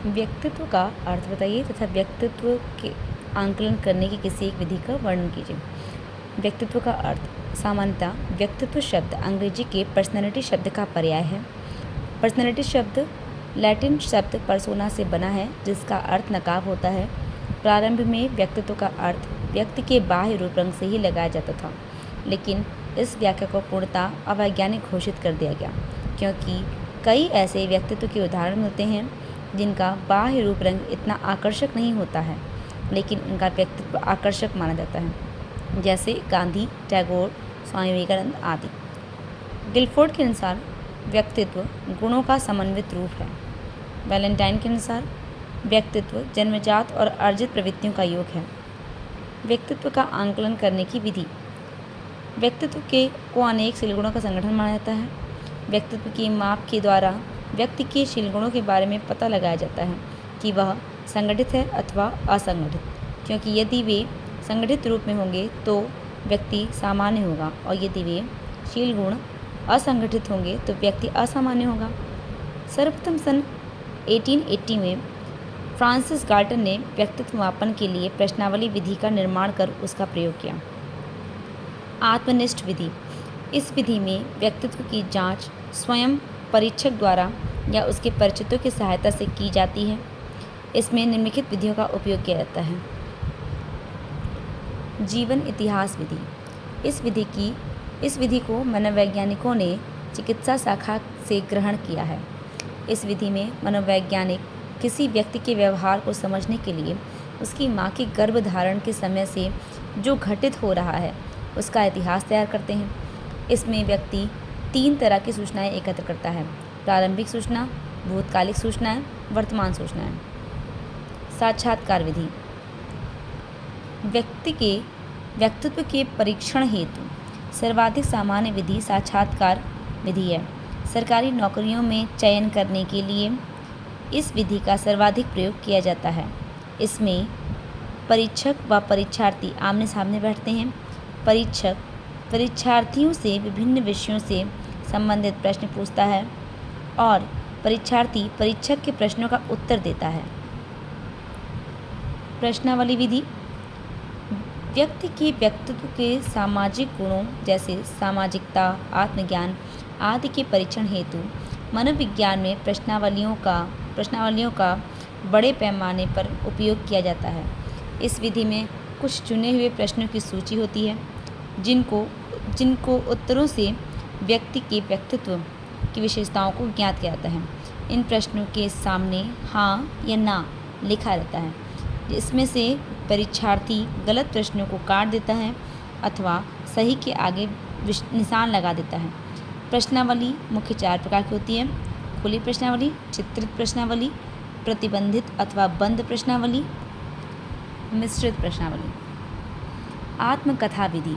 व्यक्तित्व का अर्थ बताइए तथा व्यक्तित्व के आंकलन करने की किसी एक विधि का वर्णन कीजिए। व्यक्तित्व का अर्थ सामान्यतः व्यक्तित्व शब्द अंग्रेजी के पर्सनैलिटी शब्द का पर्याय है। पर्सनैलिटी शब्द लैटिन शब्द पर्सोना से बना है, जिसका अर्थ नकाब होता है। प्रारंभ में व्यक्तित्व का अर्थ व्यक्ति के बाह्य रूप रंग से ही लगाया जाता था, लेकिन इस व्याख्या को पूर्णतः अवैज्ञानिक घोषित कर दिया गया, क्योंकि कई ऐसे व्यक्तित्व के उदाहरण मिलते हैं जिनका बाह्य रूप रंग इतना आकर्षक नहीं होता है, लेकिन उनका व्यक्तित्व आकर्षक माना जाता है, जैसे गांधी, टैगोर, स्वामी विवेकानंद आदि। गिलफोर्ड के अनुसार व्यक्तित्व गुणों का समन्वित रूप है। वैलेंटाइन के अनुसार व्यक्तित्व जन्मजात और अर्जित प्रवृत्तियों का योग है। व्यक्तित्व का आंकलन करने की विधि। व्यक्तित्व को अनेक शीलगुणों का संगठन माना जाता है। व्यक्तित्व की माप के द्वारा व्यक्ति के शीलगुणों के बारे में पता लगाया जाता है कि वह संगठित है अथवा असंगठित, क्योंकि यदि वे संगठित रूप में होंगे तो व्यक्ति सामान्य होगा, और यदि वे शीलगुण असंगठित होंगे तो व्यक्ति असामान्य होगा। सर्वप्रथम सन 1880 में फ्रांसिस गाल्टन ने व्यक्तित्व मापन के लिए प्रश्नावली विधि का निर्माण कर उसका प्रयोग किया। आत्मनिष्ठ विधि। इस विधि में व्यक्तित्व की जांच स्वयं परीक्षक द्वारा या उसके परिचितों की सहायता से की जाती है। इसमें निम्नलिखित विधियों का उपयोग किया जाता है। जीवन इतिहास विधि। इस विधि को मनोवैज्ञानिकों ने चिकित्सा शाखा से ग्रहण किया है। इस विधि में मनोवैज्ञानिक किसी व्यक्ति के व्यवहार को समझने के लिए उसकी माँ के गर्भधारण के समय से जो घटित हो रहा है उसका इतिहास तैयार करते हैं। इसमें व्यक्ति 3 तरह की सूचनाएं एकत्र करता है: प्रारंभिक सूचना, भूतकालिक सूचनाएं, वर्तमान सूचनाएं। साक्षात्कार विधि। व्यक्ति के व्यक्तित्व के परीक्षण हेतु सर्वाधिक सामान्य विधि साक्षात्कार विधि है। सरकारी नौकरियों में चयन करने के लिए इस विधि का सर्वाधिक प्रयोग किया जाता है। इसमें परीक्षक व परीक्षार्थी आमने सामने बैठते हैं। परीक्षक परीक्षार्थियों से विभिन्न विषयों से संबंधित प्रश्न पूछता है और परीक्षार्थी परीक्षक के प्रश्नों का उत्तर देता है। प्रश्नावली विधि। व्यक्ति के व्यक्तित्व के सामाजिक गुणों जैसे सामाजिकता, आत्मज्ञान आदि के परीक्षण हेतु मनोविज्ञान में प्रश्नावलियों का बड़े पैमाने पर उपयोग किया जाता है। इस विधि में कुछ चुने हुए प्रश्नों की सूची होती है, जिनको उत्तरों से व्यक्ति के व्यक्तित्व की विशेषताओं को ज्ञात किया जाता है। इन प्रश्नों के सामने हाँ या ना लिखा रहता है, जिसमें से परीक्षार्थी गलत प्रश्नों को काट देता है अथवा सही के आगे निशान लगा देता है। प्रश्नावली मुख्य 4 प्रकार की होती है: खुली प्रश्नावली, चित्रित प्रश्नावली, प्रतिबंधित अथवा बंद प्रश्नावली, मिश्रित प्रश्नावली। आत्मकथा विधि।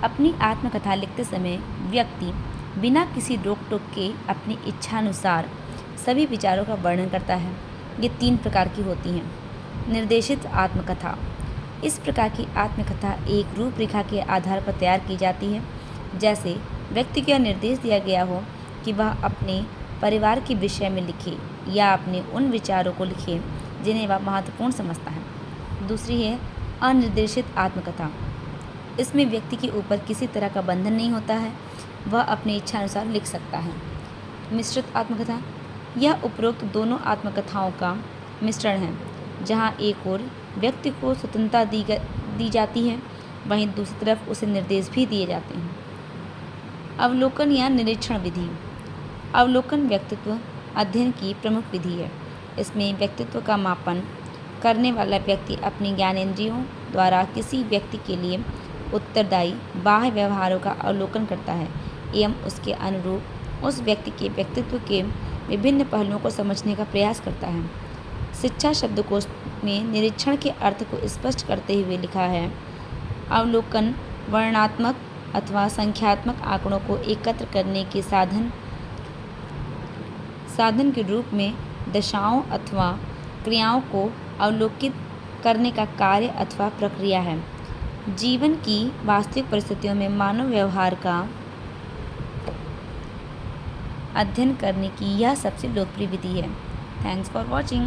अपनी आत्मकथा लिखते समय व्यक्ति बिना किसी रोक टोक के अपनी इच्छानुसार सभी विचारों का वर्णन करता है। ये 3 प्रकार की होती हैं। निर्देशित आत्मकथा। इस प्रकार की आत्मकथा एक रूपरेखा के आधार पर तैयार की जाती है, जैसे व्यक्ति को निर्देश दिया गया हो कि वह अपने परिवार के विषय में लिखे या अपने उन विचारों को लिखे जिन्हें वह महत्वपूर्ण समझता है। दूसरी है अनिर्देशित आत्मकथा। इसमें व्यक्ति के ऊपर किसी तरह का बंधन नहीं होता है, वह अपनी इच्छा अनुसार लिख सकता है। मिश्रित आत्मकथा। यह उपरोक्त दोनों आत्मकथाओं का मिश्रण है, जहाँ एक ओर व्यक्ति को स्वतंत्रता दी जाती है, वहीं दूसरी तरफ उसे निर्देश भी दिए जाते हैं। अवलोकन या निरीक्षण विधि। अवलोकन व्यक्तित्व अध्ययन की प्रमुख विधि है। इसमें व्यक्तित्व का मापन करने वाला व्यक्ति अपनी ज्ञानेंद्रियों द्वारा किसी व्यक्ति के लिए उत्तरदायी बाह्य व्यवहारों का अवलोकन करता है एवं उसके अनुरूप उस व्यक्ति के व्यक्तित्व के विभिन्न पहलुओं को समझने का प्रयास करता है। शिक्षा शब्दकोश में निरीक्षण के अर्थ को स्पष्ट करते हुए लिखा है: अवलोकन वर्णनात्मक अथवा संख्यात्मक आंकड़ों को एकत्र करने के साधन के रूप में दशाओं अथवा क्रियाओं को अवलोकित करने का कार्य अथवा प्रक्रिया है। जीवन की वास्तविक परिस्थितियों में मानव व्यवहार का अध्ययन करने की यह सबसे लोकप्रिय विधि है। Thanks for watching.